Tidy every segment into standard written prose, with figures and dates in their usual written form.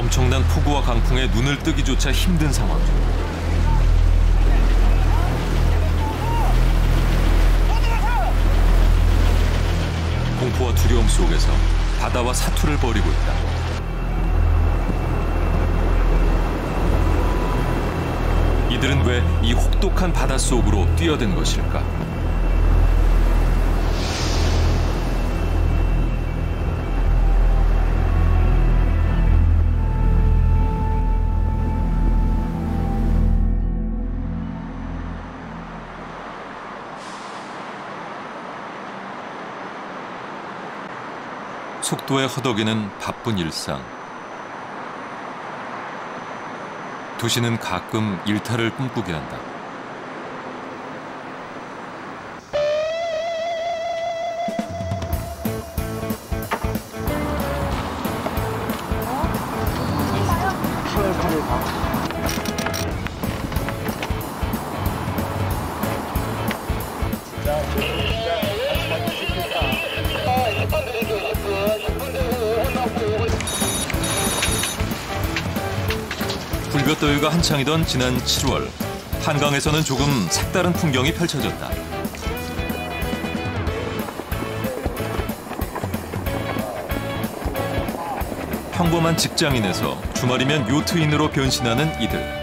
엄청난 폭우와 강풍에 눈을 뜨기조차 힘든 상황. 공포와 두려움 속에서 바다와 사투를 벌이고 있다. 이들은 왜 이 혹독한 바닷속으로 뛰어든 것일까? 속도에 허덕이는 바쁜 일상. 도시는 가끔 일탈을 꿈꾸게 한다. 불볕더위가 한창이던 지난 7월, 한강에서는 조금 색다른 풍경이 펼쳐졌다. 평범한 직장인에서 주말이면 요트인으로 변신하는 이들.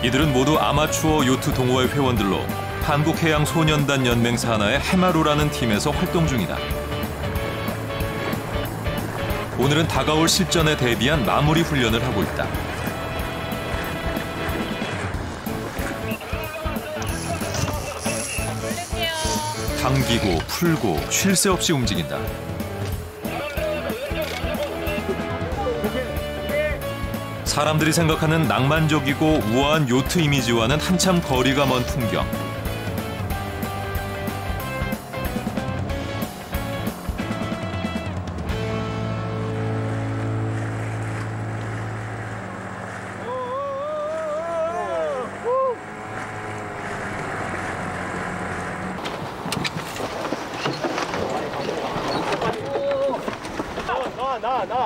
이들은 모두 아마추어 요트 동호회 회원들로 한국해양소년단 연맹 산하의 해마루라는 팀에서 활동 중이다. 오늘은 다가올 실전에 대비한 마무리 훈련을 하고 있다. 당기고 풀고 쉴 새 없이 움직인다. 사람들이 생각하는 낭만적이고 우아한 요트 이미지와는 한참 거리가 먼 풍경.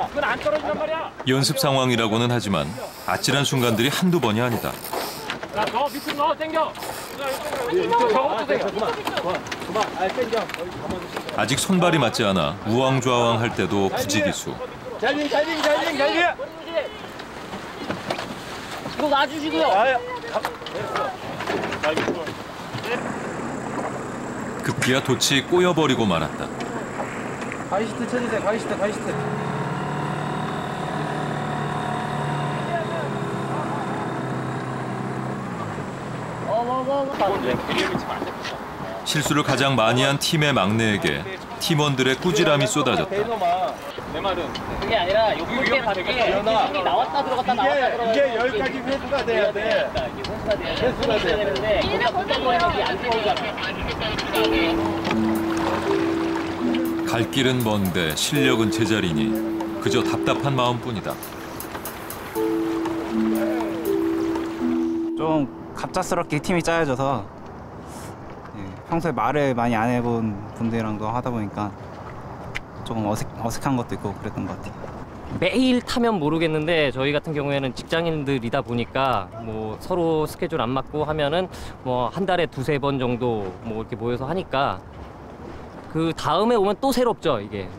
그건 안 떨어진단 말이야. 연습 상황이라고는 하지만 아찔한 순간들이 한두 번이 아니다. 야, 너 밑으로 넣어, 당겨. 저것도 당겨. 그만. 당겨. 아직 손발이 맞지 않아 우왕좌왕할 때도 부지기수. 잘빙. 이거 놔주시고요. 급기야 돛이 꼬여버리고 말았다. 가이시트 쳐주세요. 가이시트. 실수를 가장 많이 한 팀의 막내에게 팀원들의 꾸지람이 쏟아졌다. 내 말은 그게 아니라 요렇게 밖에 기준이 나왔다 들어갔다 이게 여기까지 회수가 돼야 돼. 회수가 돼야 되는데 안 들어오잖아. 갈 길은 먼데 실력은 제자리니 그저 답답한 마음뿐이다. 좀 갑작스럽게 팀이 짜여져서 평소에 말을 많이 안 해본 분들이랑도 하다 보니까 조금 어색한 것도 있고 그랬던 것 같아요. 매일 타면 모르겠는데 저희 같은 경우에는 직장인들이다 보니까 뭐 서로 스케줄 안 맞고 하면은 뭐 한 달에 두세 번 정도 뭐 이렇게 모여서 하니까 그 다음에 오면 또 새롭죠, 이게.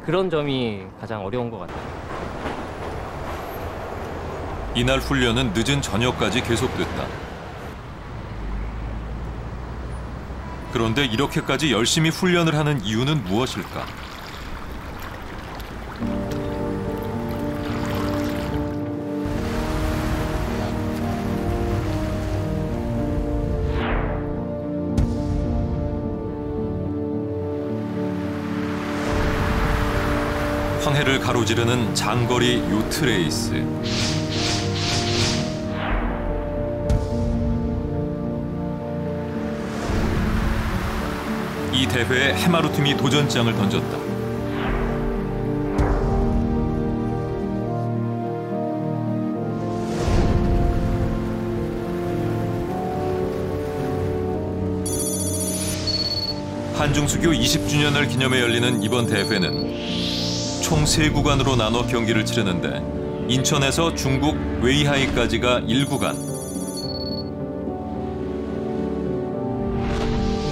그런 점이 가장 어려운 것 같아요. 이날 훈련은 늦은 저녁까지 계속됐다. 그런데 이렇게까지 열심히 훈련을 하는 이유는 무엇일까? 황해를 가로지르는 장거리 요트 레이스. 이 대회에 해마루 팀이 도전장을 던졌다. 한중수교 20주년을 기념해 열리는 이번 대회는 총 3구간으로 나눠 경기를 치르는데 인천에서 중국 웨이하이까지가 1구간,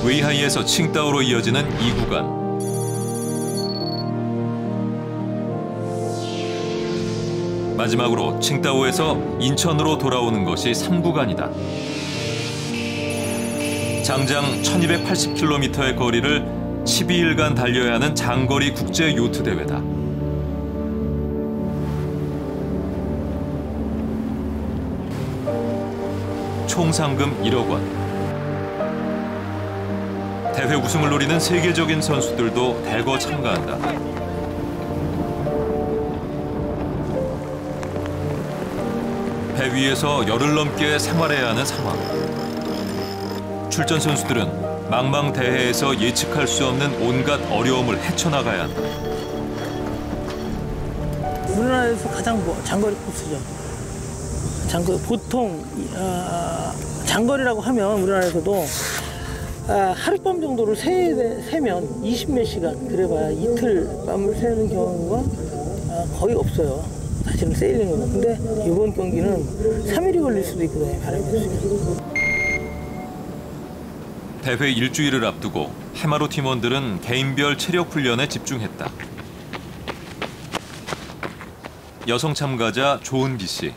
웨이하이에서 칭다오로 이어지는 2구간, 마지막으로 칭다오에서 인천으로 돌아오는 것이 3구간이다. 장장 1280km의 거리를 12일간 달려야 하는 장거리 국제 요트 대회다. 총 상금 1억 원. 대회 우승을 노리는 세계적인 선수들도 대거 참가한다. 배 위에서 열흘 넘게 생활해야 하는 상황. 출전 선수들은 망망대해에서 예측할 수 없는 온갖 어려움을 헤쳐나가야 한다. 우리나라에서 가장 장거리 코스죠. 보통 장거리라고 하면 우리나라에서도 하룻밤 정도를 세면 20몇 시간, 그래봐야 이틀 밤을 새는 경우가 거의 없어요. 사실은 세일링은. 근데 이번 경기는 3일이 걸릴 수도 있거든요, 바람이 있으면. 대회 일주일을 앞두고 해마로 팀원들은 개인별 체력 훈련에 집중했다. 여성 참가자 조은기 씨.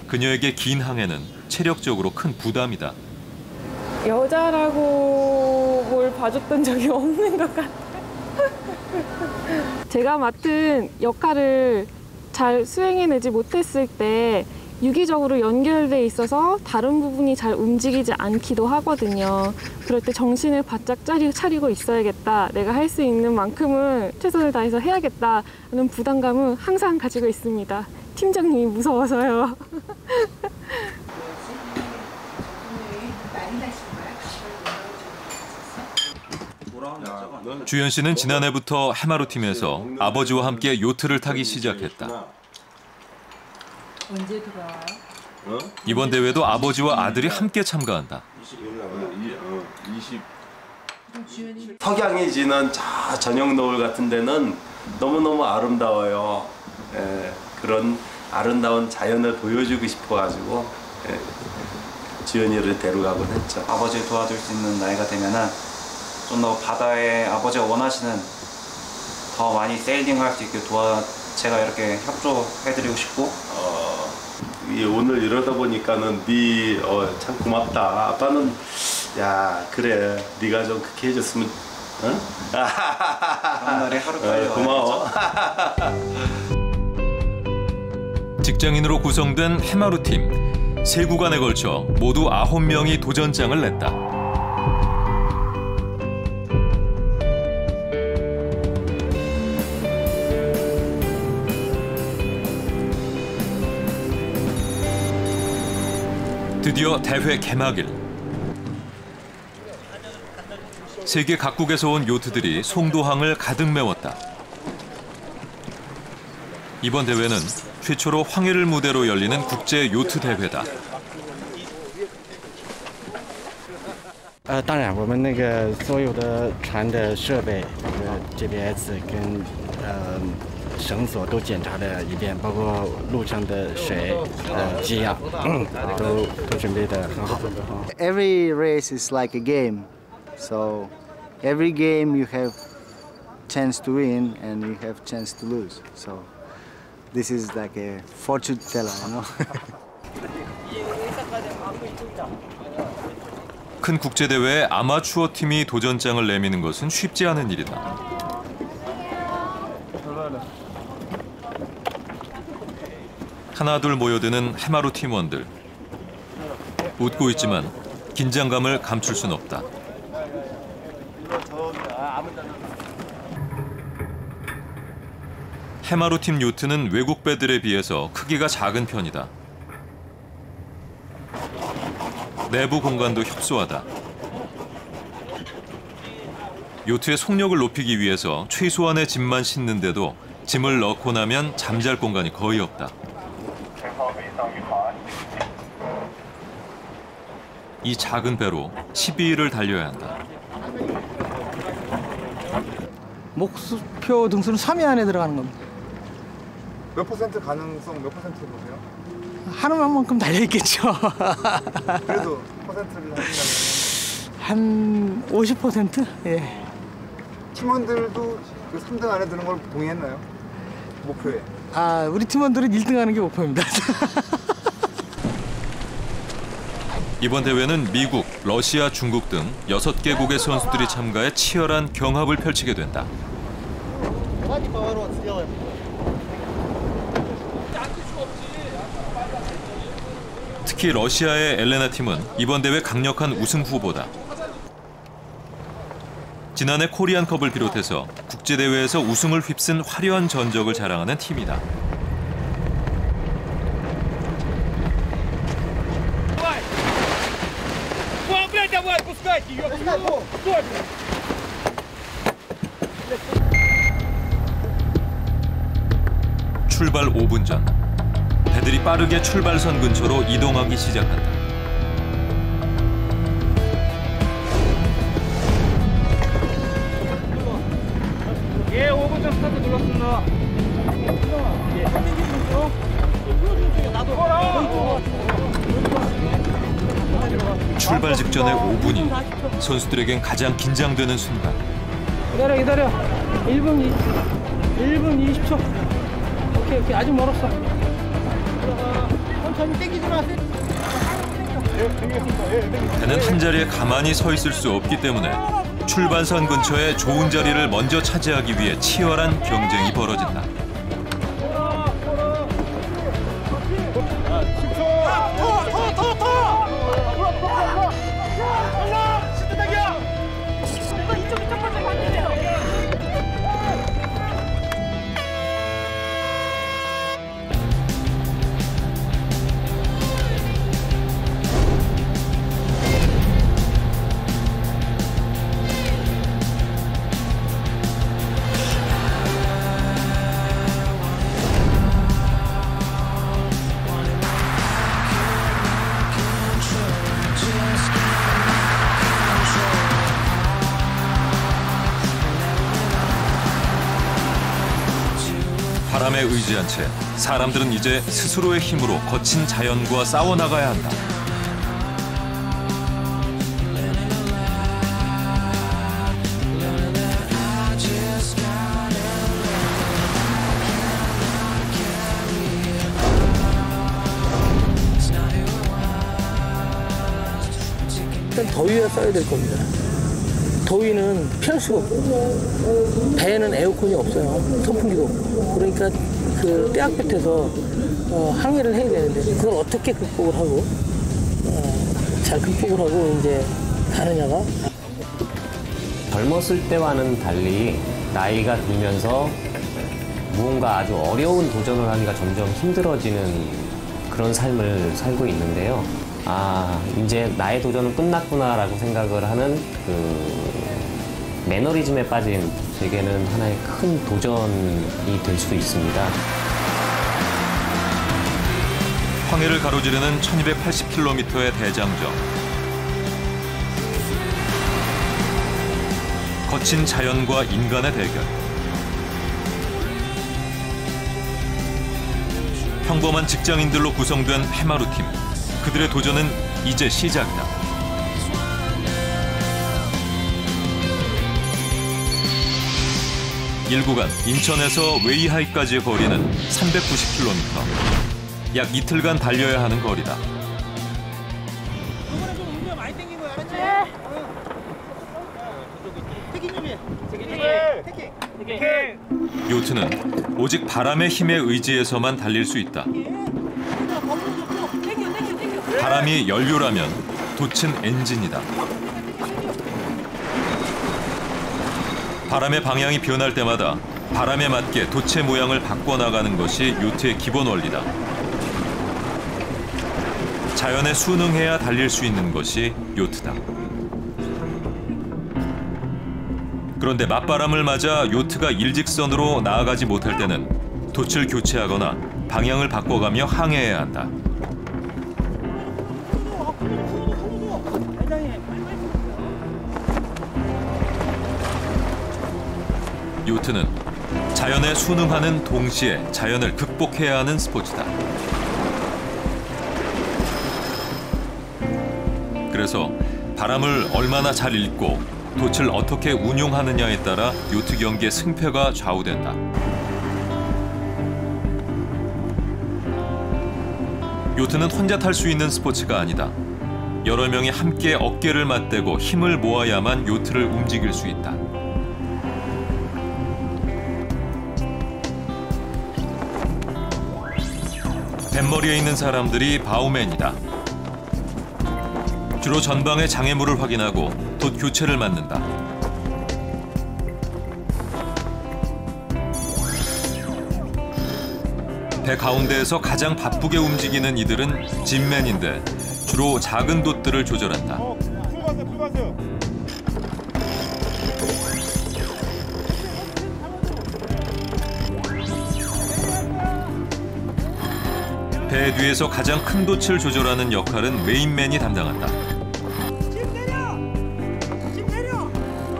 그녀에게 긴 항해는 체력적으로 큰 부담이다. 여자라고 뭘 봐줬던 적이 없는 것 같아요. 제가 맡은 역할을 잘 수행해내지 못했을 때 유기적으로 연결돼 있어서 다른 부분이 잘 움직이지 않기도 하거든요. 그럴 때 정신을 바짝 차리고 있어야겠다. 내가 할 수 있는 만큼은 최선을 다해서 해야겠다 하는 부담감은 항상 가지고 있습니다. 팀장님이 무서워서요. 주연 씨는 지난해부터 해마루 팀에서 아버지와 함께 요트를 타기 시작했다. 언제 들어와요? 이번 대회도 아버지와 아들이 함께 참가한다. 석양이 지는 저 저녁 노을 같은 데는 너무너무 아름다워요. 그런 아름다운 자연을 보여주고 싶어가지고 지연이를 데려가곤 했죠. 아버지를 도와줄 수 있는 나이가 되면은 좀 더 바다에 아버지가 원하시는 더 많이 세일링할 수 있게 제가 이렇게 협조해드리고 싶고. 오늘 이러다 보니까는 참 고맙다. 아빠는 야 그래 네가 좀 그렇게 해줬으면 응? 그런 날이 하루빨리 고마워. 직장인으로 구성된 해마루 팀. 3구간에 걸쳐 모두 9명이 도전장을 냈다. 드디어 대회 개막일. 세계 각국에서 온 요트들이 송도항을 가득 메웠다. 이번 대회는 최초로 황해를 무대로 열리는 국제 요트 대회다. 当然，我们那个所有的船的设备，GPS 跟绳索都检查了一遍，包括路上的水、给养，都准备得很好。Every race is like a game, so every game you have chance to win and you have chance to lose. So this is like a fortune teller, you know. 큰 국제대회에 아마추어 팀이 도전장을 내미는 것은 쉽지 않은 일이다. 하나둘 모여드는 해마루 팀원들. 웃고 있지만 긴장감을 감출 순 없다. 해마루 팀 요트는 외국 배들에 비해서 크기가 작은 편이다. 내부 공간도 협소하다. 요트의 속력을 높이기 위해서 최소한의 짐만 싣는데도 짐을 넣고 나면 잠잘 공간이 거의 없다. 이 작은 배로 12일을 달려야 한다. 목표 등수는 3위 안에 들어가는 겁니다. 몇 퍼센트 가능성 몇 퍼센트 보세요? 하는 만큼 달려있겠죠. 그래도 퍼센트를 하신다면 한 50%? 예. 팀원들도 그 3등 안에 드는 걸 동의했나요? 목표에. 아, 우리 팀원들은 1등 하는 게 목표입니다. 이번 대회는 미국, 러시아, 중국 등 6개국의 선수들이 참가해 치열한 경합을 펼치게 된다. 특히 러시아의 엘레나 팀은 이번 대회 강력한 우승 후보다. 지난해 코리안컵을 비롯해서 국제대회에서 우승을 휩쓴 화려한 전적을 자랑하는 팀이다. 출발 5분 전, 배들이 빠르게 출발선 근처로 이동하기 시작한다. 예, 5분 전 스타트 눌렀습니다. 출발 직전의 5분이 선수들에겐 가장 긴장되는 순간. 기다려. 1분 20초. 오케이. 아직 멀었어. 천천히 땡기지 마세요. 배는 한 자리에 가만히 서 있을 수 없기 때문에 출발선 근처에 좋은 자리를 먼저 차지하기 위해 치열한 경쟁이 벌어진다. 바람에 의지한 채 사람들은 이제 스스로의 힘으로 거친 자연과 싸워나가야 한다. 일단 더위가 써야 될 겁니다. 더위는 피할 수가 없고 배에는 에어컨이 없어요. 선풍기도 없고. 그러니까 그 떼학 끝에서 항해를 해야 되는데 그걸 어떻게 극복을 하고 잘 극복을 하고 이제 가느냐가. 젊었을 때와는 달리 나이가 들면서 무언가 아주 어려운 도전을 하기가 점점 힘들어지는 그런 삶을 살고 있는데요. 아, 이제 나의 도전은 끝났구나라고 생각을 하는 그 매너리즘에 빠진 제게는 하나의 큰 도전이 될 수도 있습니다. 황해를 가로지르는 1280km의 대장정. 거친 자연과 인간의 대결. 평범한 직장인들로 구성된 해마루팀. 그들의 도전은 이제 시작이다. 일구간 인천에서 웨이하이까지의 거리는 390km. 약 이틀간 달려야 하는 거리다. 요트는 오직 바람의 힘에 의지해서만 달릴 수 있다. 바람이 연료라면 돛은 엔진이다. 바람의 방향이 변할 때마다 바람에 맞게 돛의 모양을 바꿔나가는 것이 요트의 기본 원리다. 자연에 순응해야 달릴 수 있는 것이 요트다. 그런데 맞바람을 맞아 요트가 일직선으로 나아가지 못할 때는 돛을 교체하거나 방향을 바꿔가며 항해해야 한다. 요트는 자연에 순응하는 동시에 자연을 극복해야 하는 스포츠다. 그래서 바람을 얼마나 잘 읽고 돛을 어떻게 운용하느냐에 따라 요트 경기의 승패가 좌우된다. 요트는 혼자 탈 수 있는 스포츠가 아니다. 여러 명이 함께 어깨를 맞대고 힘을 모아야만 요트를 움직일 수 있다. 뱃머리에 있는 사람들이 바우맨이다. 주로 전방의 장애물을 확인하고 돛 교체를 맡는다. 배 가운데에서 가장 바쁘게 움직이는 이들은 진맨인데 주로 작은 돛들을 조절한다. 배 뒤에서 가장 큰 돛을 조절하는 역할은 메인맨이 담당한다.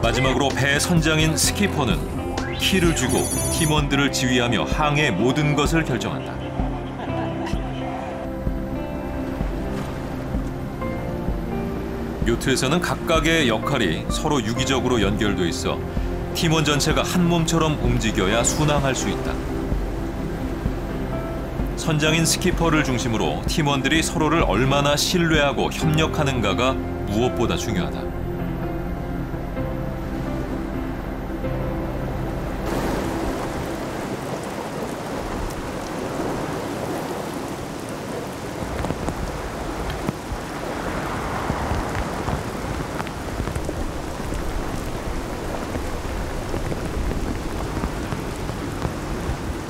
마지막으로 배 선장인 스키퍼는 키를 쥐고 팀원들을 지휘하며 항해의 모든 것을 결정한다. 요트에서는 각각의 역할이 서로 유기적으로 연결돼 있어 팀원 전체가 한 몸처럼 움직여야 순항할 수 있다. 선장인 스키퍼를 중심으로 팀원들이 서로를 얼마나 신뢰하고 협력하는가가 무엇보다 중요하다.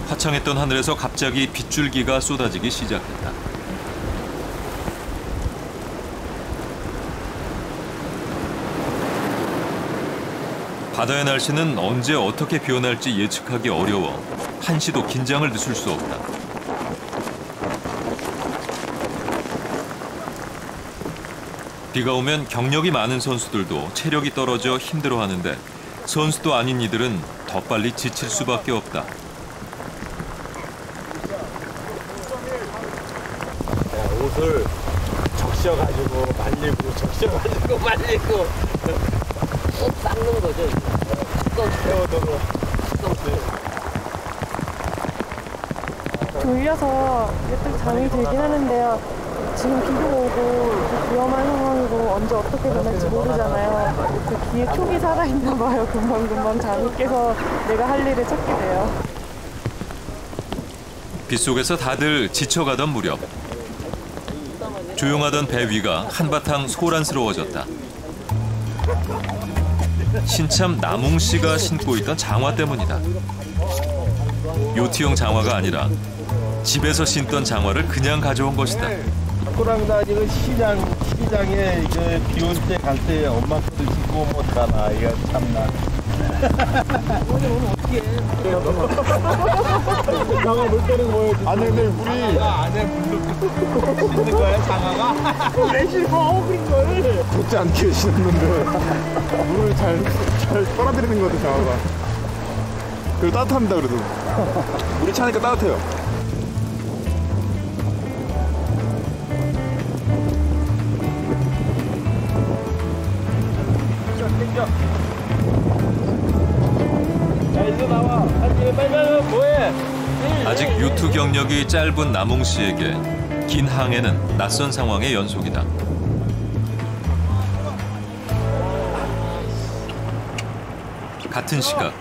화창했던 하늘에서 갑자기 빗줄기가 쏟아지기 시작했다. 바다의 날씨는 언제 어떻게 변할지 예측하기 어려워 한시도 긴장을 늦출 수 없다. 비가 오면 경력이 많은 선수들도 체력이 떨어져 힘들어하는데 선수도 아닌 이들은 더 빨리 지칠 수밖에 없다. 옷을 적셔가지고 말리고 적셔가지고 말리고 또 닦는 거죠. 세워두고 졸려서 예쁘게 잠이 들긴 하는데요. 지금 비도 오고 위험한 상황이고 언제 어떻게 변할지 모르잖아요. 그 귀에 촉이 살아있나 봐요. 금방금방 잠이 깨서 내가 할 일을 찾게 돼요. 빗속에서 다들 지쳐가던 무렵 조용하던 배 위가 한바탕 소란스러워졌다. 신참 나몽 씨가 신고 있던 장화 때문이다. 요트용 장화가 아니라 집에서 신던 장화를 그냥 가져온 것이다. 호랑나 지금 시장에 비 올 때 갈 때 엄마 것도 신고 못 가나 이거 참나. 오늘 어떻게 해? 장화 물 때는 뭐예요? 아니 근데 우리 안에 물 신는 거야 장화가? 왜 신어 그런 걸? 덥지 않게 신었는데 물을 잘 빨아들이는 것 같아 장화가. 그리고 따뜻합니다 그래도. 물이 차니까 따뜻해요. 아직 요트 경력이 짧은 나몽 씨에게 긴 항해는 낯선 상황의 연속이다. 같은 시각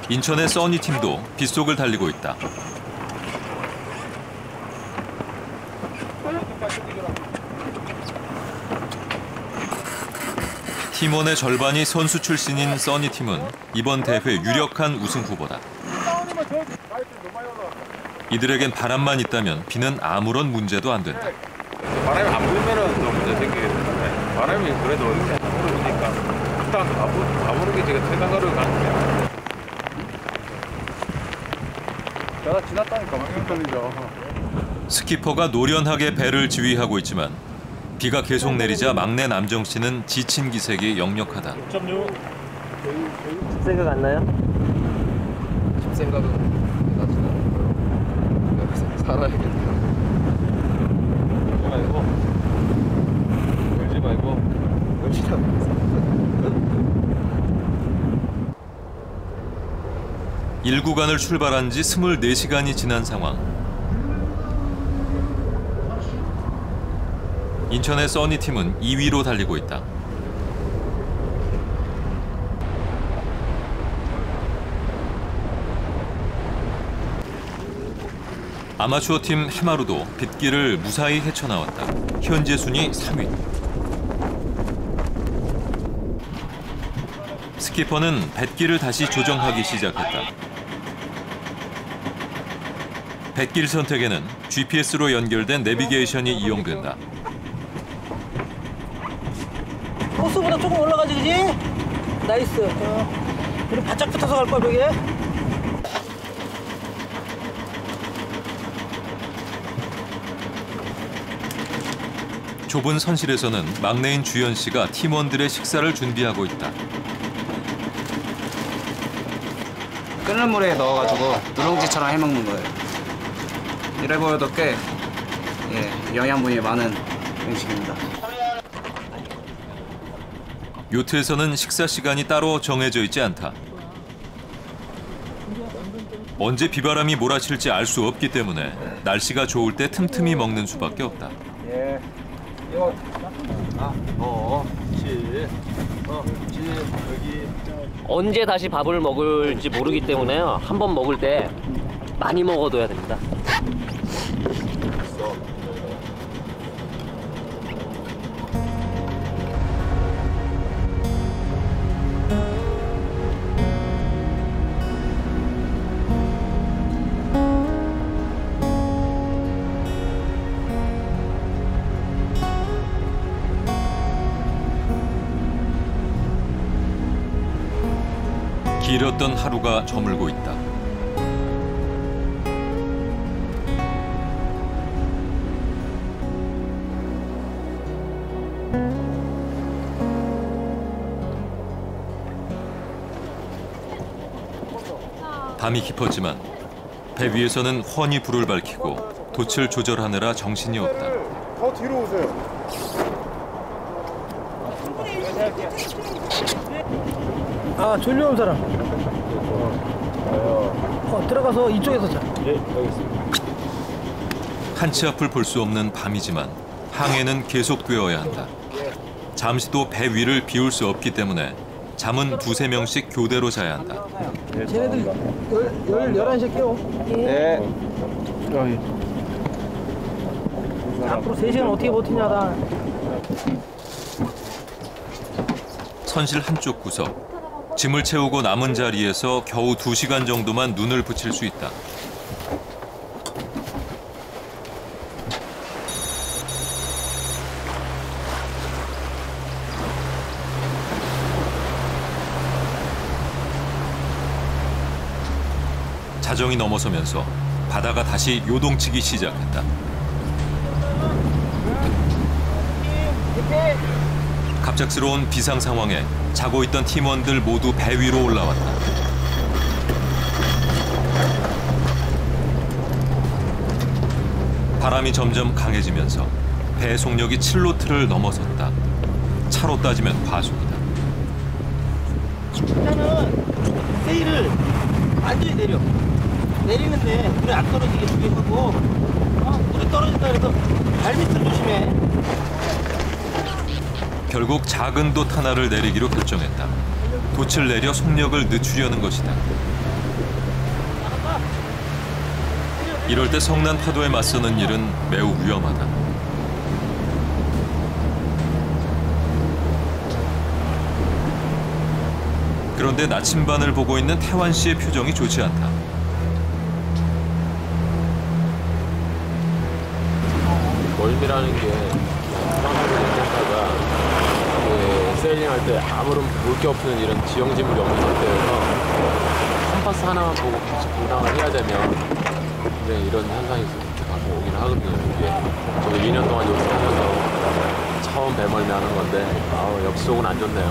인천의 써니팀도 빗속을 달리고 있다. 팀원의 절반이 선수 출신인 써니팀은 이번 대회 유력한 우승 후보다. 이들에겐 바람만 있다면 비는 아무런 문제도 안 된다. 바람이 안 불면은 좀 문제 생기겠는데 바람이 그래도 이렇게 불으니까 일단 가보는 게 제가 최단거리를 가는 거야. 내가 지났다니까 방향 떨리죠. 스키퍼가 노련하게 배를 지휘하고 있지만 비가 계속 내리자 막내 남정 씨는 지친 기색이 역력하다. 생각 안 나요? 아무 생각은 나지는 않고요. 여기서 살아야겠다. 울지 말고 열심히 하면서. 1구간을 출발한 지 24시간이 지난 상황. 인천의 써니팀은 2위로 달리고 있다. 아마추어 팀 해마루도 빗길을 무사히 헤쳐나왔다. 현재 순위 3위. 스키퍼는 뱃길을 다시 조정하기 시작했다. 뱃길 선택에는 GPS로 연결된 내비게이션이 이용된다. 코스보다 조금 올라가지, 그지? 나이스. 우리 바짝 붙어서 갈 거야, 벽에. 좁은 선실에서는 막내인 주연 씨가 팀원들의 식사를 준비하고 있다. 끓는 물에 넣어가지고 누룽지처럼 해먹는 거예요. 이래 보여도 꽤 영양분이 많은 음식입니다. 요트에서는 식사 시간이 따로 정해져 있지 않다. 언제 비바람이 몰아칠지 알 수 없기 때문에 날씨가 좋을 때 틈틈이 먹는 수밖에 없다. 예. 이거 여기. 언제 다시 밥을 먹을지 모르기 때문에요. 한 번 먹을 때 많이 먹어둬야 됩니다. 길었던 하루가 저물고 있다. 밤이 깊었지만 배 위에서는 훤히 불을 밝히고 돛을 조절하느라 정신이 없다. 더 뒤로 오세요. 아, 졸려온 사람. 들어가서 이쪽에서 자. 예, 알겠습니다. 한치 앞을 볼 수 없는 밤이지만 항해는 계속되어야 한다. 잠시도 배 위를 비울 수 없기 때문에 잠은 2~3명씩 교대로 자야 한다. 쟤네들 11시에 깨워. 네. 앞으로 3시간 어떻게 버티냐다. 선실 한쪽 구석. 짐을 채우고 남은 자리에서 겨우 2시간 정도만 눈을 붙일 수 있다. 자정이 넘어서면서 바다가 다시 요동치기 시작했다. 갑작스러운 비상 상황에 자고 있던 팀원들 모두 배 위로 올라왔다. 바람이 점점 강해지면서 배 속력이 7노트를 넘어섰다. 차로 따지면 과속이다. 일단은 세일을 완전히 내려. 내리는데 물에 안 떨어지게 주의하고 물에 떨어진다 그래서 발밑을 조심해. 결국 작은 돛 하나를 내리기로 결정했다. 돛을 내려 속력을 늦추려는 것이다. 이럴 때 성난 파도에 맞서는 일은 매우 위험하다. 그런데 나침반을 보고 있는 태환 씨의 표정이 좋지 않다. 멀미라는 게 항해를 세일링할 때 아무런 볼 게 없는 이런 지형지물이 없는 상태여서 컴파스 하나만 보고 같이 분당을 해야 되면 굉장히 이런 현상이 가끔 오긴 하거든요. 이게 저도 2년 동안 여기서 살면서 처음 배멀미 하는 건데 역시 속은 안 좋네요.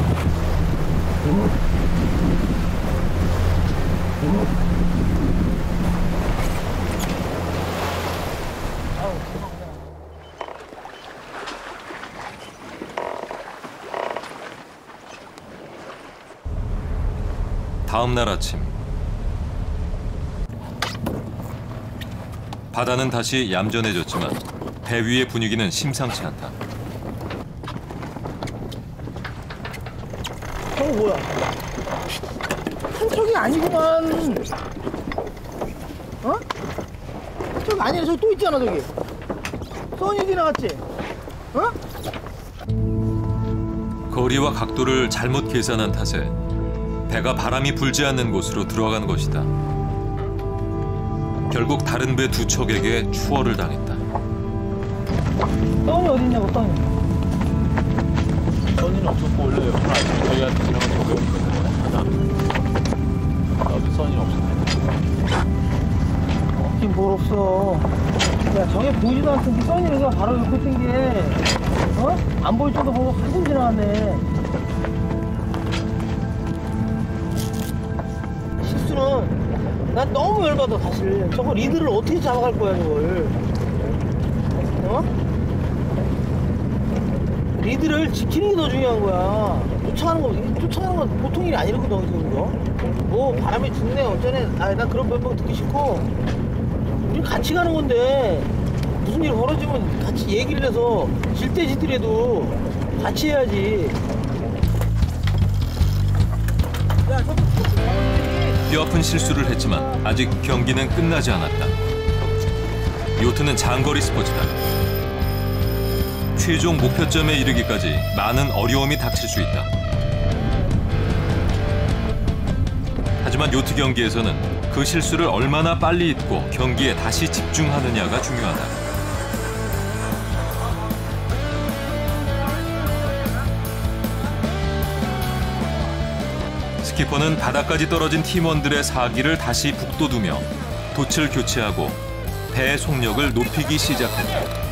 다음 날 아침 바다는 다시 얌전해졌지만 배 위의 분위기는 심상치 않다. 저거 뭐야? 한 척이 아니구만. 어? 한 척 아니야. 저기 또 있잖아 저기. 써니 나갔지? 어? 거리와 각도를 잘못 계산한 탓에 배가 바람이 불지 않는 곳으로 들어간 것이다. 결국 다른 배 두 척에게 추월을 당했다. 써니 어디 있냐고 써니. 써니는 없었고 원래 저희한테 지나가는 거기 없거든요. 나도 써니는 없었는데. 없긴 뭘 없어. 야 저게 보이지도 않던 게 써니가 바로 옆에 뜬 게 어? 안 보일 줄도 보고 한참 지나갔네. 실수는 난 너무 열받아 사실. 저거 리드를 어떻게 잡아갈 거야 저걸. 어? 리드를 지키는 게 더 중요한 거야. 쫓아가는 건 보통 일이 아니거든 지금 이거. 뭐 바람이 죽네 어쩌네. 난 그런 변명 듣기 싫고. 우리 같이 가는 건데 무슨 일 벌어지면 같이 얘기를 해서 질 때 지더라도 같이 해야지. 뼈아픈 실수를 했지만 아직 경기는 끝나지 않았다. 요트는 장거리 스포츠다. 최종 목표점에 이르기까지 많은 어려움이 닥칠 수 있다. 하지만 요트 경기에서는 그 실수를 얼마나 빨리 잊고 경기에 다시 집중하느냐가 중요하다. 스키퍼는 바닥까지 떨어진 팀원들의 사기를 다시 북돋우며 돛을 교체하고 배의 속력을 높이기 시작했다.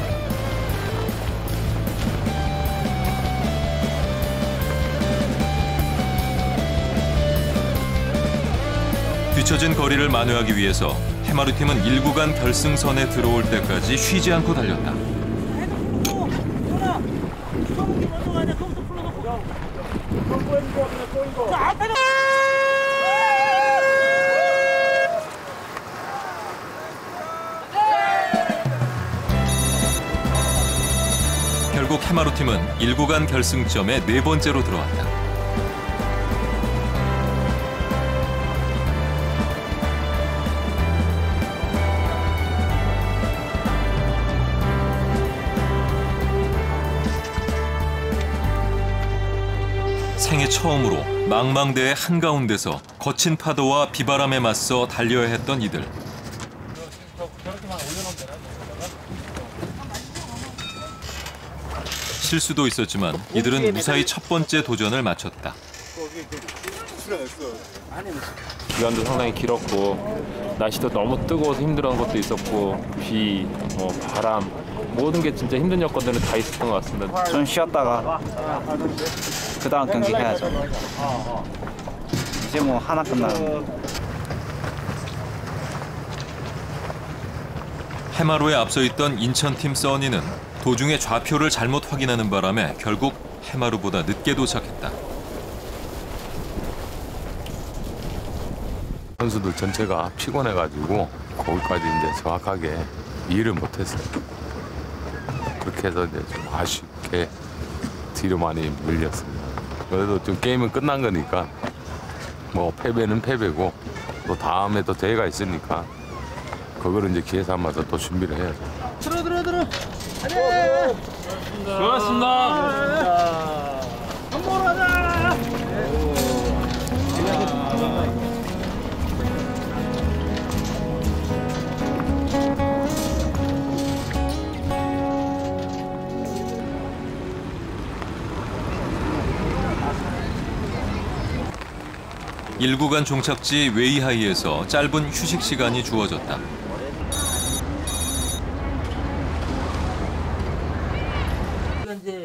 뒤처진 거리를 만회하기 위해서 해마루 팀은 1구간 결승선에 들어올 때까지 쉬지 않고 달렸다. 결국 해마루 팀은 1구간 결승점에 4번째로 들어왔다. 생애 처음으로 망망대해 한가운데서 거친 파도와 비바람에 맞서 달려야 했던 이들. 실수도 있었지만 이들은 무사히 첫 번째 도전을 마쳤다. 기간도 상당히 길었고 날씨도 너무 뜨거워서 힘들어한 것도 있었고 비, 바람 모든 게 진짜 힘든 여건들은 다 있었던 것 같습니다. 좀 쉬었다가 그 다음 경기 해야죠. 이제 뭐 하나 끝나면. 해마루에 앞서 있던 인천팀 써니는 도중에 좌표를 잘못 확인하는 바람에 결국 해마루보다 늦게 도착했다. 선수들 전체가 피곤해가지고 거기까지 이제 정확하게 이해를 못했어요. 그렇게 해서 이제 좀 아쉽게 뒤로 많이 밀렸습니다. 그래도 좀 게임은 끝난 거니까 뭐 패배는 패배고 또 다음에 또 대회가 있으니까 그거를 이제 기회 삼아서 또 준비를 해야죠. 들어. 안녕. 수고하셨습니다. 밥 먹으러 가자. 일 1구간 종착지 웨이하이에서 짧은 휴식 시간이 주어졌다.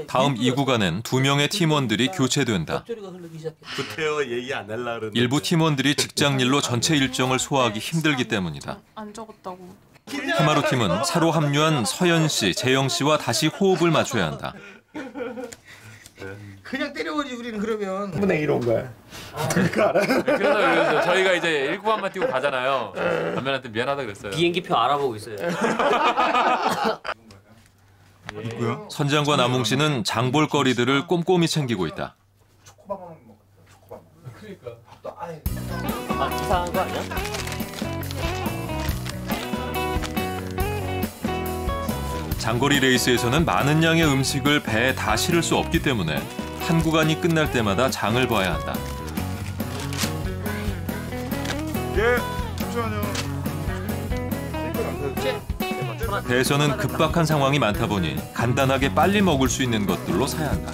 다음 2구간엔 2명의 팀원들이 교체된다. 일부 팀원들이 직장일로 전체 일정을 소화하기 힘들기 때문이다. 안 적었다고. 해마루 팀은 새로 합류한 서연 씨, 재영 씨와 다시 호흡을 맞춰야 한다. 그냥 때려버리지 우리는 그러면. 3분의 1 온 거야. 그러니까 알아요. 그래서 저희가 이제 1구간만 뛰고 가잖아요. 남편한테 미안하다 그랬어요. 비행기표 알아보고 있어요. 선장과 남웅 씨는 장볼거리들을 꼼꼼히 챙기고 있다. 이상한 거 아니야? 장거리 레이스에서는 많은 양의 음식을 배에 다 실을 수 없기 때문에 한 구간이 끝날 때마다 장을 봐야 한다. 예, 잠시만요. 배에서는 급박한 상황이 많다 보니 간단하게 빨리 먹을 수 있는 것들로 사야 한다.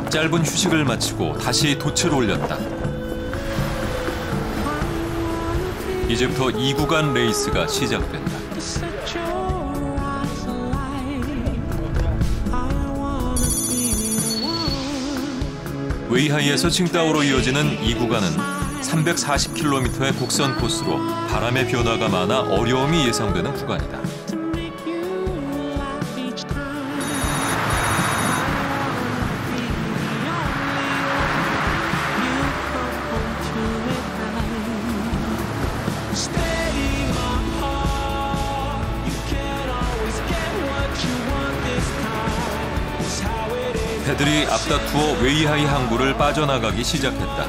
짧은 휴식을 마치고 다시 돛을 올렸다. 이제부터 2구간 레이스가 시작된다. 웨이하이에서 칭다오로 이어지는 2구간은 340km의 곡선 코스로 바람의 변화가 많아 어려움이 예상되는 구간이다. 배들이 앞다투어 웨이하이 항구를 빠져나가기 시작했다.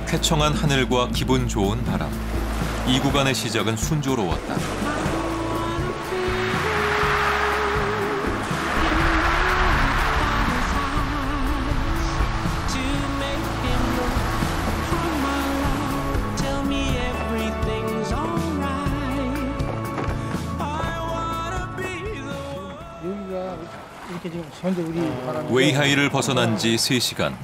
쾌청한 하늘과 기분 좋은 바람. 이 구간의 시작은 순조로웠다. 웨이하이를 벗어난 지 3시간.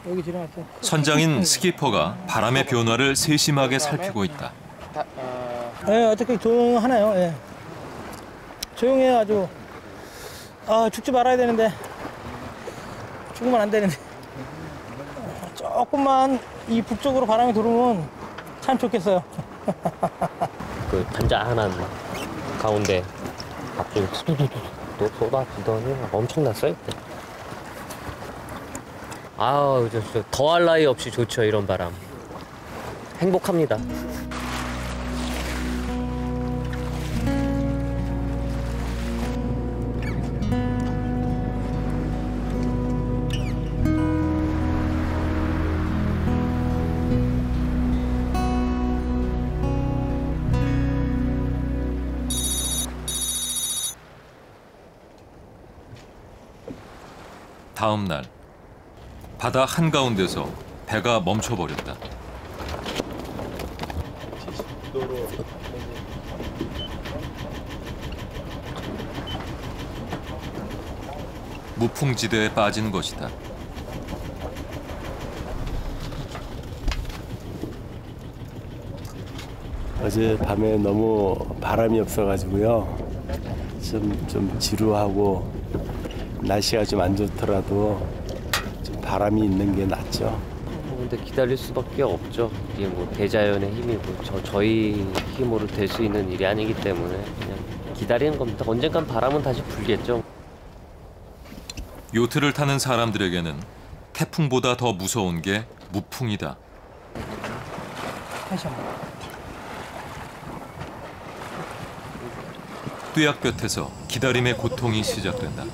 선장인 스키퍼가 바람의 변화를 세심하게 살피고 있다. 네, 어떻게 조용하나요? 예. 조용해요, 아주. 아, 죽지 말아야 되는데. 죽으면 안 되는데. 조금만 이 북쪽으로 바람이 들어오면 참 좋겠어요. 그 잔잔한 가운데 갑자기 또 쏟아지더니 엄청났어요. 아우, 저 더할 나위 없이 좋죠, 이런 바람. 행복합니다. 다음 날 바다 한가운데서 배가 멈춰버렸다. 무풍지대에 빠진 것이다. 어제 밤에 너무 바람이 없어가지고요. 좀 지루하고 날씨가 좀 안 좋더라도 좀 바람이 있는 게 낫죠. 근데 기다릴 수밖에 없죠. 이게 뭐 대자연의 힘이고 저희 힘으로 될 수 있는 일이 아니기 때문에 그냥 기다리는 겁니다. 언젠간 바람은 다시 불겠죠. 요트를 타는 사람들에게는 태풍보다 더 무서운 게 무풍이다. 뙤약볕에서 기다림의 고통이 시작된다.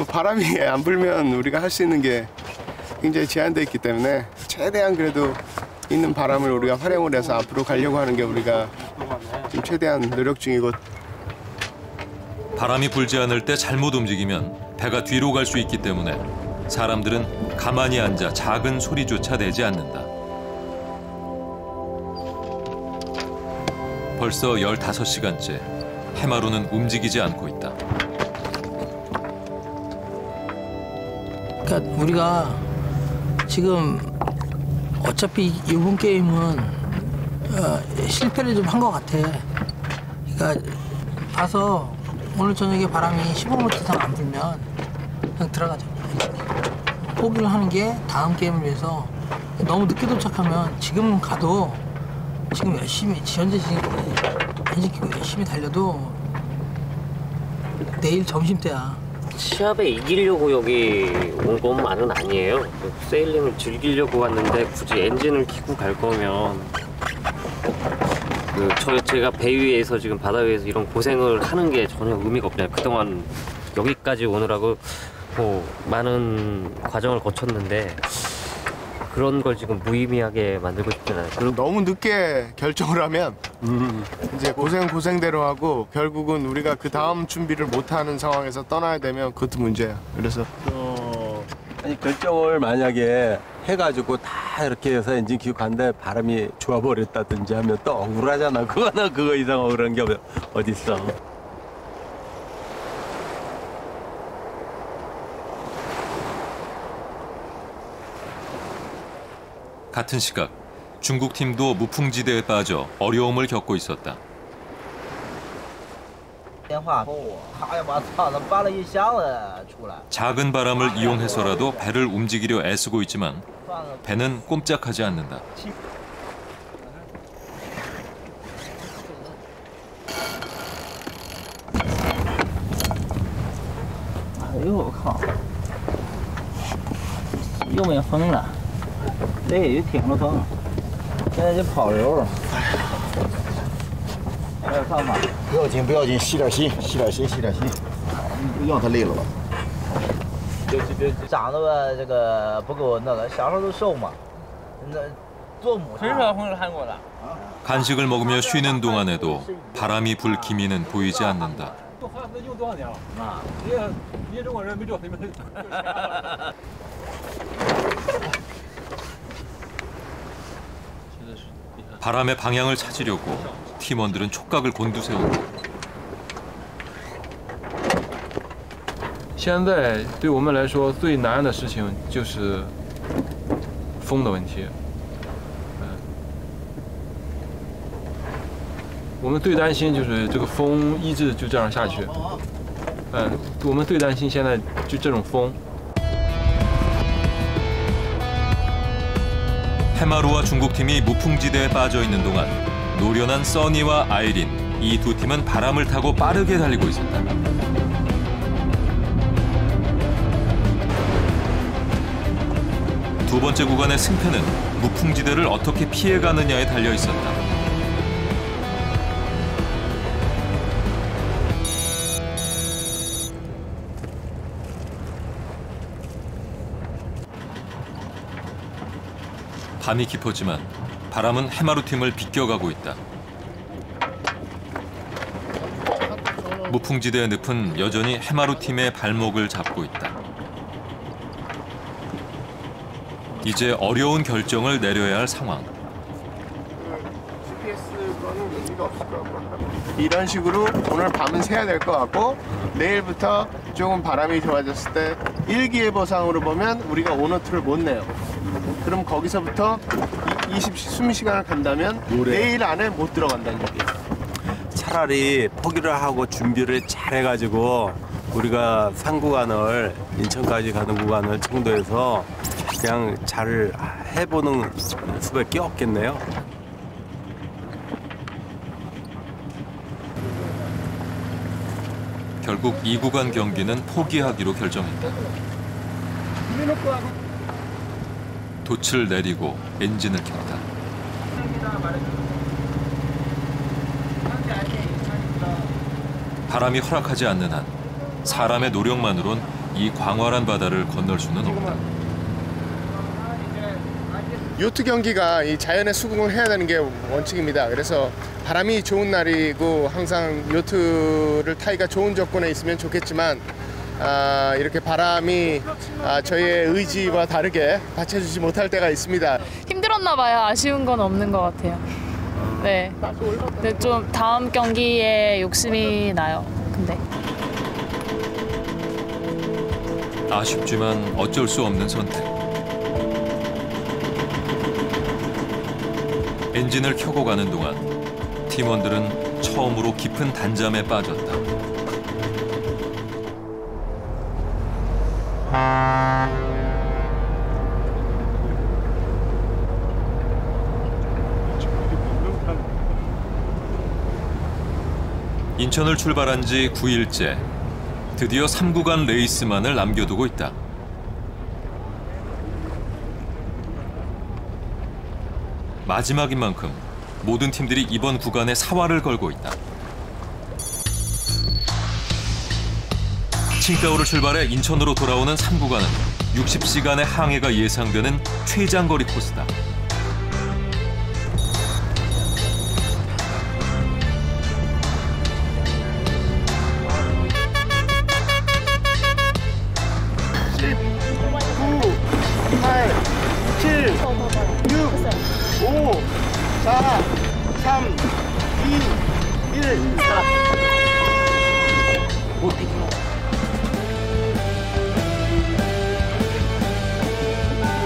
바람이 안 불면 우리가 할 수 있는 게 굉장히 제한되어 있기 때문에 최대한 그래도 있는 바람을 우리가 활용을 해서 앞으로 가려고 하는 게 우리가 지금 최대한 노력 중이고. 바람이 불지 않을 때 잘못 움직이면 배가 뒤로 갈 수 있기 때문에 사람들은 가만히 앉아 작은 소리조차 내지 않는다. 벌써 15시간째 해마루는 움직이지 않고 있다. 그러니까 우리가 지금 어차피 이번 게임은 실패를 좀 한 것 같아. 그러니까 가서 오늘 저녁에 바람이 15m 이상 안 불면 그냥 들어가죠. 포기를 하는 게 다음 게임을 위해서. 너무 늦게 도착하면 지금 가도 지금 열심히 현재 지금 엔진 키고 열심히 달려도 내일 점심때야. 시합에 이기려고 여기 온 것만은 아니에요. 세일링을 즐기려고 왔는데 굳이 엔진을 켜고 갈 거면 제가 배 위에서 지금 바다 위에서 이런 고생을 하는 게 전혀 의미가 없잖아요. 그동안 여기까지 오느라고 많은 과정을 거쳤는데 그런 걸 지금 무의미하게 만들고 싶잖아요. 그리고 너무 늦게 결정을 하면 이제 고생대로 하고 결국은 우리가 그 다음 준비를 못하는 상황에서 떠나야 되면 그것도 문제야. 그래서 아니 결정을 만약에 해가지고 다 이렇게 해서 엔진 키우고 간데 바람이 좋아버렸다든지 하면 또 억울하잖아. 그거 이상 억울한 게 어딨어. 같은 시각 중국 팀도 무풍지대에 빠져 어려움을 겪고 있었다. 작은 바람을 이용해서라도 배를 움직이려 애쓰고 있지만 배는 꼼짝하지 않는다. 아유, 靠！又没风了，这也就挺着风，现在就跑流了。还有看法？不要紧，不要紧，吸点心，吸点心，吸点心，不让他累了吧。长得吧，这个不够那个，小时候都瘦嘛，那做母很少看过的。 간식을 먹으며 쉬는 동안에도 바람이 불 기미는 보이지 않는다. 用多少年了？啊，你中国人没这你们。 바람의 방향을 찾으려고 팀원들은 촉각을 곤두세운다. 现在对我们来说最难的事情就是风的问题。我们最担心就是这个风一直就这样下去。我们最担心现在就这种风。 해마루와 중국팀이 무풍지대에 빠져 있는 동안 노련한 써니와 아이린, 이 두 팀은 바람을 타고 빠르게 달리고 있었다. 두 번째 구간의 승패는 무풍지대를 어떻게 피해가느냐에 달려 있었다. 밤이 깊었지만 바람은 해마루 팀을 비껴가고 있다. 무풍지대의 늪은 여전히 해마루 팀의 발목을 잡고 있다. 이제 어려운 결정을 내려야 할 상황. 이런 식으로 오늘 밤은 새야 될 것 같고 내일부터 조금 바람이 좋아졌을 때 일기예보상으로 보면 우리가 오너트를 못 내요. 그럼 거기서부터 20시간을 간다면 내일 안에 못 들어간다는 얘기예요. 차라리 포기를 하고 준비를 잘 해가지고 우리가 상구간을 인천까지 가는 구간을 청도에서 그냥 잘 해보는 수밖에 없겠네요. 결국 이 구간 경기는 포기하기로 결정했다. 돛을 내리고 엔진을 켰다. 바람이 허락하지 않는 한 사람의 노력만으론 이 광활한 바다를 건널 수는 없다. 요트 경기가 이 자연의 수긍을 해야 되는 게 원칙입니다. 그래서 바람이 좋은 날이고 항상 요트를 타기가 좋은 조건에 있으면 좋겠지만 이렇게 바람이 저희의 의지와 다르게 받쳐주지 못할 때가 있습니다. 힘들었나 봐요. 아쉬운 건 없는 것 같아요. 네. 근데 좀 다음 경기에 욕심이 나요. 근데 아쉽지만 어쩔 수 없는 선택. 엔진을 켜고 가는 동안 팀원들은 처음으로 깊은 단잠에 빠졌다. 인천을 출발한 지 9일째. 드디어 3구간 레이스만을 남겨두고 있다. 마지막인 만큼 모든 팀들이 이번 구간에 사활을 걸고 있다. 칭다오를 출발해 인천으로 돌아오는 3구간은 60시간의 항해가 예상되는 최장거리 코스다.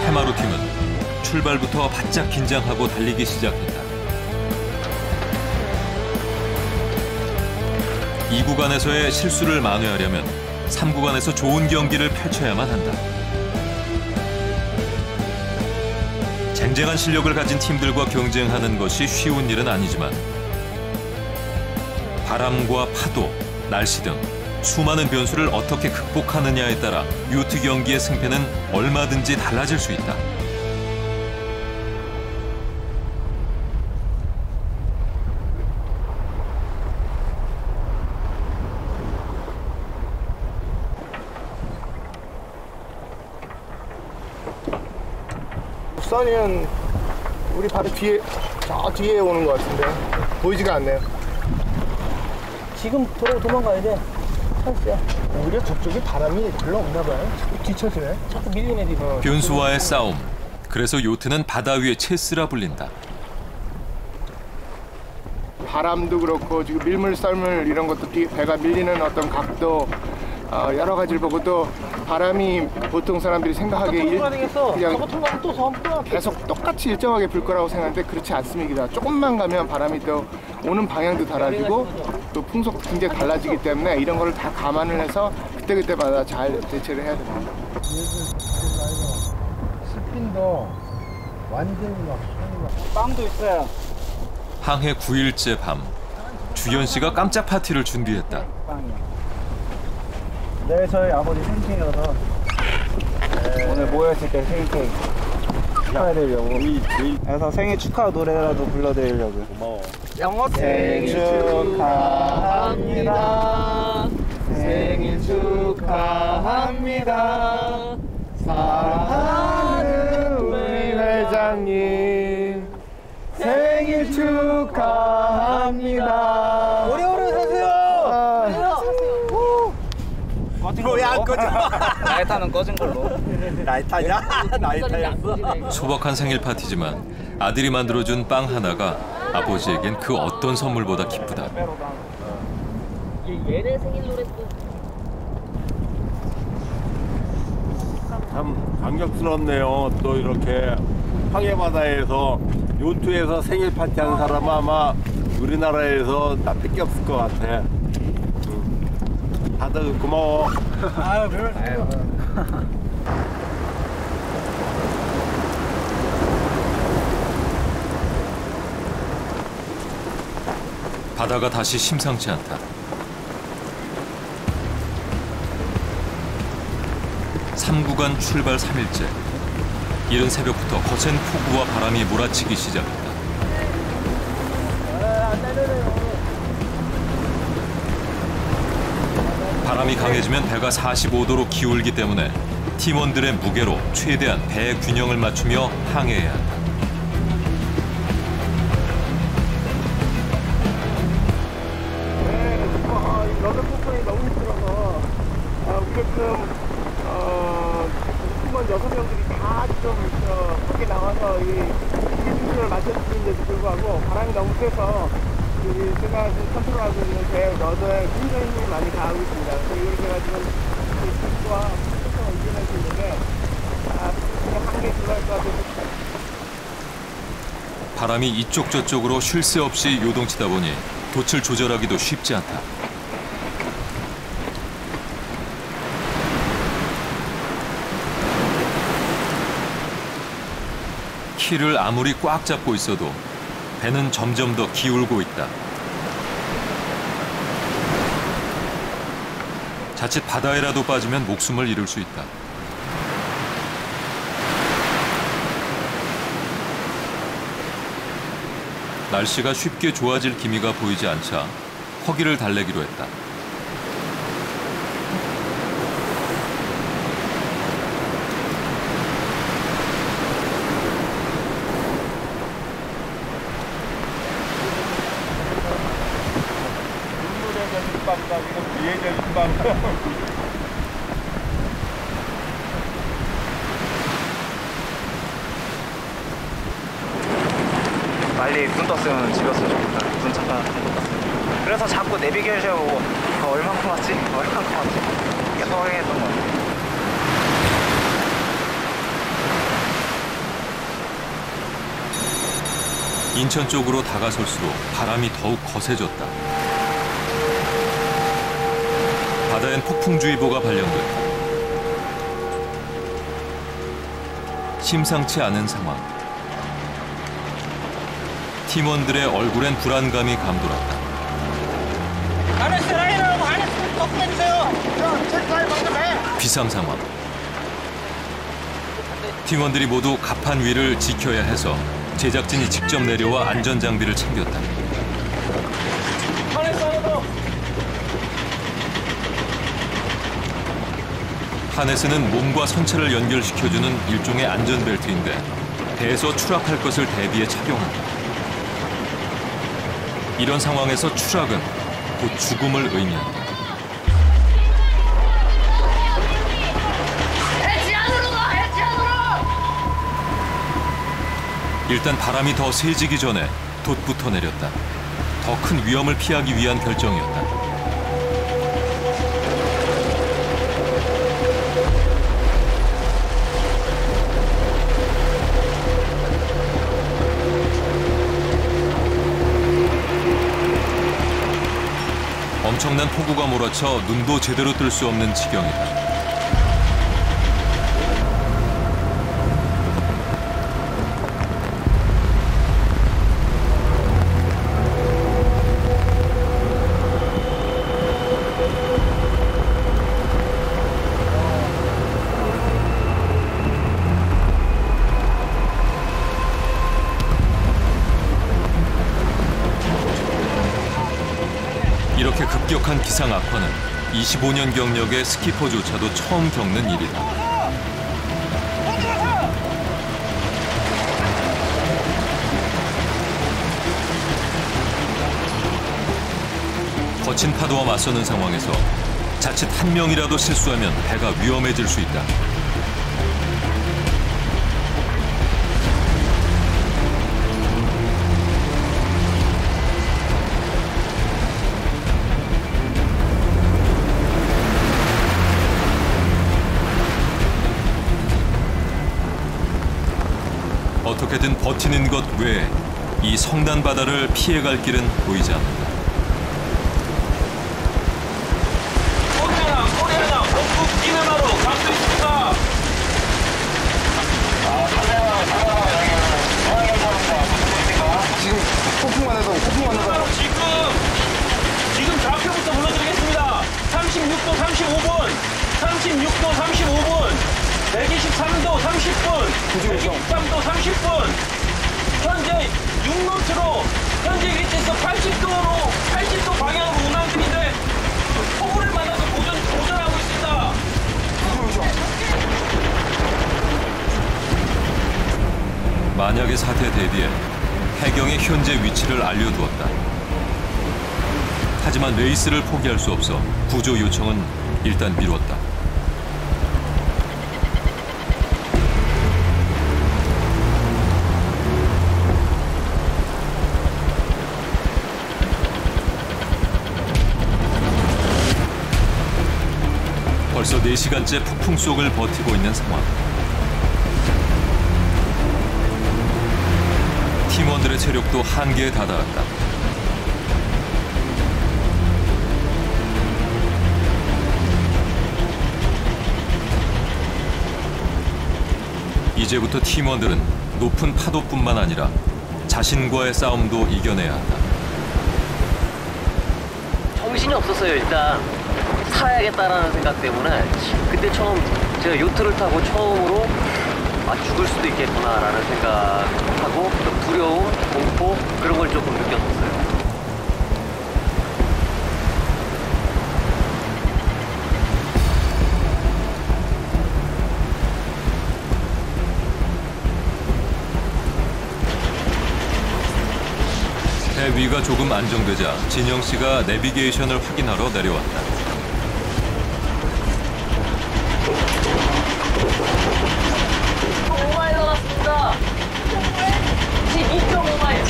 해마루 팀은 출발부터 바짝 긴장하고 달리기 시작했다. 이 구간에서의 실수를 만회하려면 3구간에서 좋은 경기를 펼쳐야만 한다. 쟁쟁한 실력을 가진 팀들과 경쟁하는 것이 쉬운 일은 아니지만 바람과 파도, 날씨 등 수많은 변수를 어떻게 극복하느냐에 따라 요트 경기의 승패는 얼마든지 달라질 수 있다. 선이는 우리 바로 뒤에, 저 뒤에 오는 것 같은데 보이지가 않네요. 지금 도망가야 돼. 찬스야. 오히려 저쪽에 바람이 별로 없나 봐요. 자꾸 뒤쳐지네. 자꾸 밀리네, 뒤로. 변수와의 싸움. 그래서 요트는 바다 위의 체스라 불린다. 바람도 그렇고 지금 밀물 썰물 이런 것도 배가 밀리는 어떤 각도 여러 가지를 보고 또 바람이 보통 사람들이 생각하기에 그냥 계속 똑같이 일정하게 불 거라고 생각하는데 그렇지 않습니다. 조금만 가면 바람이 또 오는 방향도 달라지고 또 풍속도 굉장히 달라지기 때문에 이런 거를 다 감안을 해서 그때그때마다 잘 대처를 해야 됩니다. 스핀도 완전히 막 빵도 있어요. 항해 9일째 밤, 주현 씨가 깜짝 파티를 준비했다. 네, 저희 아버지 생신이라서 오늘 모였을 때 생일 케이크 축하해드리려고. 그래서 생일 축하 노래라도 불러드리려고요. 고마워. 영어 생일 축하합니다. 생일 축하합니다. 사랑하는 우리 회장님 생일 축하합니다. 오래오래 사세요. 왜안 꺼져? 라이터는 꺼진 걸로. 라이터냐? 라이터였어. 소박한 생일 파티지만 아들이 만들어준 빵 하나가 아버지에겐 그 어떤 선물보다 기쁘다. 얘네 생일 노래도 참 감격스럽네요. 또 이렇게 항해바다에서 요트에서 생일 파티하는 사람은 아마 우리나라에서 나밖에 없을 것 같아. 다들 고마워. 아유, 별말씀. 바다가 다시 심상치 않다. (3구간) 출발 3일째. 이른 새벽부터 거센 폭우와 바람이 몰아치기 시작했다. 바람이 강해지면 배가 45도로 기울기 때문에 팀원들의 무게로 최대한 배의 균형을 맞추며 항해해야 한다. 러더 폭풍이 너무 힘들어서 우리가 팀원 6명들이 다 좀 밖에 나와서 이 스케줄을 맞춰주는데도 불구하고 바람이 너무 세서 제가 컨트롤하고 있는 배 러더에 굉장히 힘을 많이 가하고 있습니다. 그래서 이걸 제가 지금 속도와 속도성을 유지할 수 있는데 그냥 한 개 들어갈 것 같아서 바람이 이쪽 저쪽으로 쉴 새 없이 요동치다 보니 돛을 조절하기도 쉽지 않다. 키를 아무리 꽉 잡고 있어도 배는 점점 더 기울고 있다. 자칫 바다에라도 빠지면 목숨을 잃을 수 있다. 날씨가 쉽게 좋아질 기미가 보이지 않자 허기를 달래기로 했다. 빨리 눈 떴으면 집이었으면 좋겠다. 눈 잠깐 떴어. 그래서 자꾸 내비게이션 보고 얼만큼 왔지? 얼만큼 왔지? 계속 확인했던 것 같아. 인천 쪽으로 다가설수록 바람이 더욱 거세졌다. 바다엔 폭풍주의보가 발령됐다. 심상치 않은 상황. 팀원들의 얼굴엔 불안감이 감돌았다. 안에서 라인하고 안에서 꺾어주세요. 비상 상황. 팀원들이 모두 갑판 위를 지켜야 해서 제작진이 직접 내려와 안전장비를 챙겼다. 하네스는 몸과 선체를 연결시켜주는 일종의 안전벨트인데 배에서 추락할 것을 대비해 착용한다. 이런 상황에서 추락은 곧 죽음을 의미한다. 해치 안으로 가! 해치 안으로! 일단 바람이 더 세지기 전에 돛부터 내렸다. 더 큰 위험을 피하기 위한 결정이었다. 엄청난 폭우가 몰아쳐 눈도 제대로 뜰 수 없는 지경이다. 이렇게 급격한 기상 악화는 25년 경력의 스키퍼조차도 처음 겪는 일이다. 거친 파도와 맞서는 상황에서 자칫 한 명이라도 실수하면 배가 위험해질 수 있다. 어떻게든 버티는 것 외에 이 성난 바다를 피해갈 길은 보이지 않는다. 코리아나 북극 기내마로 감도 있습니다. 지금 폭풍만 해도 지금 좌표부터 불러드리겠습니다. 36도 35분, 36도 35분, 123도 30분, 123도 30분. 현재 6노트로 현재 위치에서 80도 방향으로 운항 중인데 폭우를 만나서 도전하고 있습니다. 만약의 사태에 대비해 해경의 현재 위치를 알려두었다. 하지만 레이스를 포기할 수 없어 구조 요청은 일단 미뤘다. 벌써 4시간째 폭풍 속을 버티고 있는 상황. 팀원들의 체력도 한계에 다다랐다. 이제부터 팀원들은 높은 파도뿐만 아니라 자신과의 싸움도 이겨내야 한다. 정신이 없었어요, 일단. 살아야겠다라는 생각 때문에 그때 처음 제가 요트를 타고 처음으로 죽을 수도 있겠구나라는 생각하고 또 두려움, 공포 그런 걸 조금 느꼈었어요. 배 위가 조금 안정되자 진영 씨가 내비게이션을 확인하러 내려왔다. 5마일 남았습니다. 12.5마일.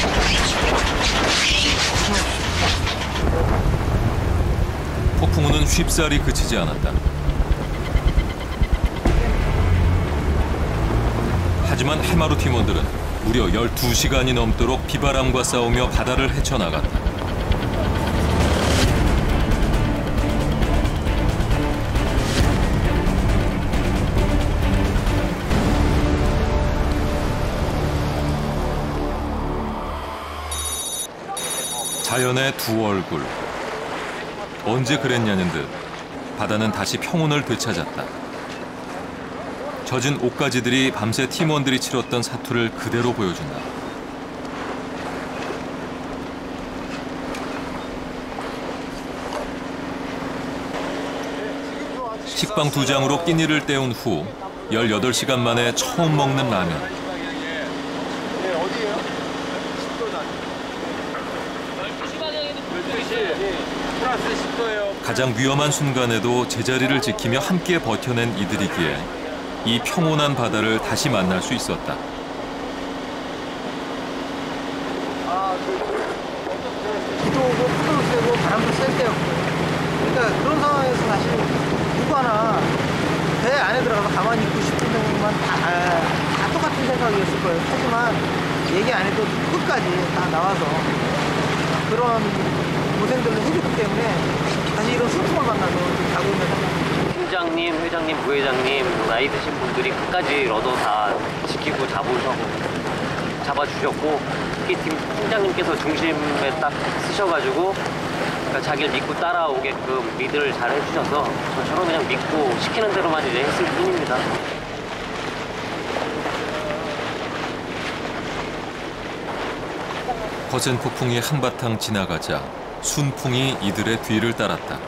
폭풍우는 쉽사리 그치지 않았다. 하지만 해마루 팀원들은 무려 12시간이 넘도록 비바람과 싸우며 바다를 헤쳐나갔다. 자연의 두 얼굴. 언제 그랬냐는 듯 바다는 다시 평온을 되찾았다. 젖은 옷가지들이 밤새 팀원들이 치렀던 사투를 그대로 보여준다. 식빵 2장으로 끼니를 때운 후 18시간 만에 처음 먹는 라면. 가장 위험한 순간에도 제자리를 지키며 함께 버텨낸 이들이기에 이 평온한 바다를 다시 만날 수 있었다. 비도 오고 파도도 세고 바람도 셀 때였고, 그러니까 그런 상황에서 사실 누구나 배 안에 들어가서 가만히 있고 싶은 생각만 다 똑같은 생각이었을 거예요. 하지만 얘기 안 해도 끝까지 다 나와서 그런 고생들을 해줬기 때문에 다시 이런 슬픔을 만나서 가고 있는 상황입니다. 팀장님, 회장님, 부회장님, 나이 드신 분들이 끝까지 러도 다 지키고 잡아주셨고 특히 팀장님께서 중심에 딱 쓰셔가지고 그러니까 자기를 믿고 따라오게끔 리드를 잘 해주셔서 저처럼 그냥 믿고 시키는 대로만 이제 했을 뿐입니다. 거센 폭풍이 한바탕 지나가자 순풍이 이들의 뒤를 따랐다.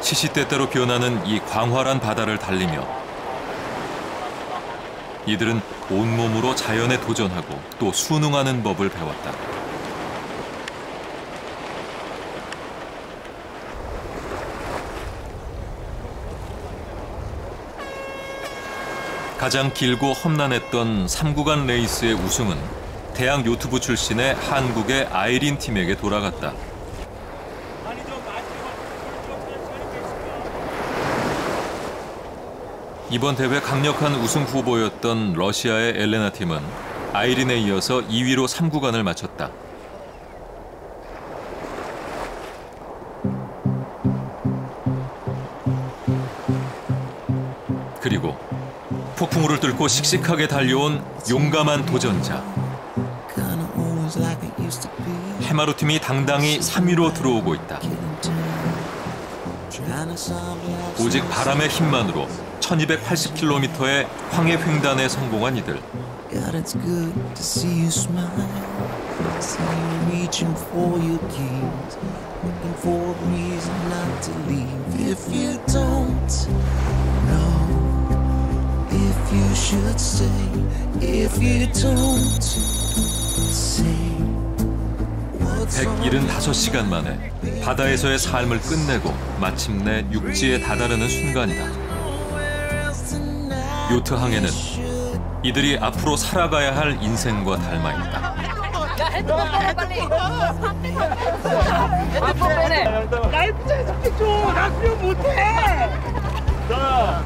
시시때때로 변하는 이 광활한 바다를 달리며 이들은 온몸으로 자연에 도전하고 또 순응하는 법을 배웠다. 가장 길고 험난했던 3구간 레이스의 우승은 대학 요트부 출신의 한국의 아이린 팀에게 돌아갔다. 이번 대회 강력한 우승 후보였던 러시아의 엘레나 팀은 아이린에 이어서 2위로 3구간을 마쳤다. 그리고 폭풍우를 뚫고 씩씩하게 달려온 용감한 도전자. 해마루 팀이 당당히 3위로 들어오고 있다. 오직 바람의 힘만으로 1280km의 황해 횡단에 성공한 이들. If you should say, if you don't say. 175시간 만에 바다에서의 삶을 끝내고 마침내 육지에 다다르는 순간이다. 요트 항해는 이들이 앞으로 살아가야 할 인생과 닮아 있다. 야, 핸드폰 빼내 빨리. 핸드폰 빼내. 라이프자에 잡혀줘. 나 수영 못해. 자.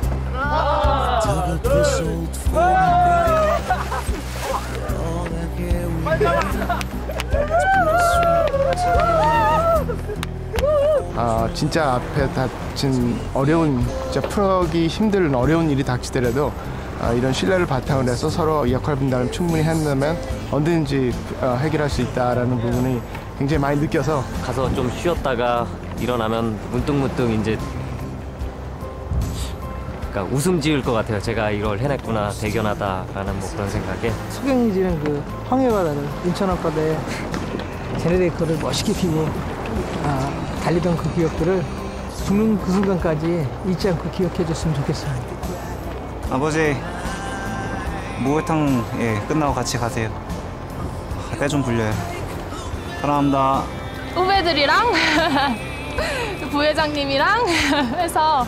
진짜 앞에 닥친 어려운, 진짜 풀어가기 힘든 어려운 일이 닥치더라도 이런 신뢰를 바탕으로 해서 서로 역할 분담을 충분히 한다면 언제든지 해결할 수 있다라는 부분이 굉장히 많이 느껴서 가서 좀 쉬었다가 일어나면 문득문득 이제 그러니까 웃음 지을 것 같아요. 제가 이걸 해냈구나, 대견하다라는 뭐 그런 생각에. 소경이 지은 그 황해바다를 인천 앞바다에 제네레이커를 멋있게 피고 달리던 그 기억들을 죽는 그 순간까지 잊지 않고 기억해 줬으면 좋겠어요. 아버지 목욕탕 끝나고 같이 가세요. 때 좀 불려요. 사랑합니다. 후배들이랑 부회장님이랑 해서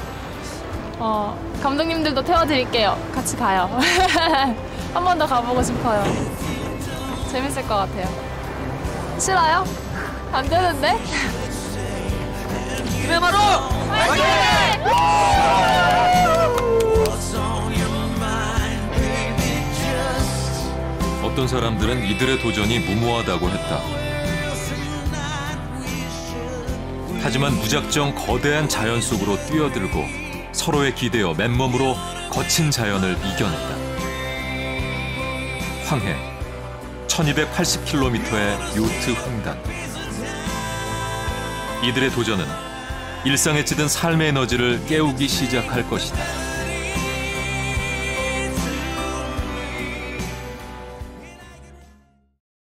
감독님들도 태워드릴게요. 같이 가요. 한 번 더 가보고 싶어요. 재밌을 것 같아요. 싫어요? 안 되는데? 그래 바로 화이팅! 어떤 사람들은 이들의 도전이 무모하다고 했다. 하지만 무작정 거대한 자연 속으로 뛰어들고 서로에 기대어 맨몸으로 거친 자연을 이겨냈다. 황해, 1280km의 요트 횡단. 이들의 도전은 일상에 찌든 삶의 에너지를 깨우기 시작할 것이다.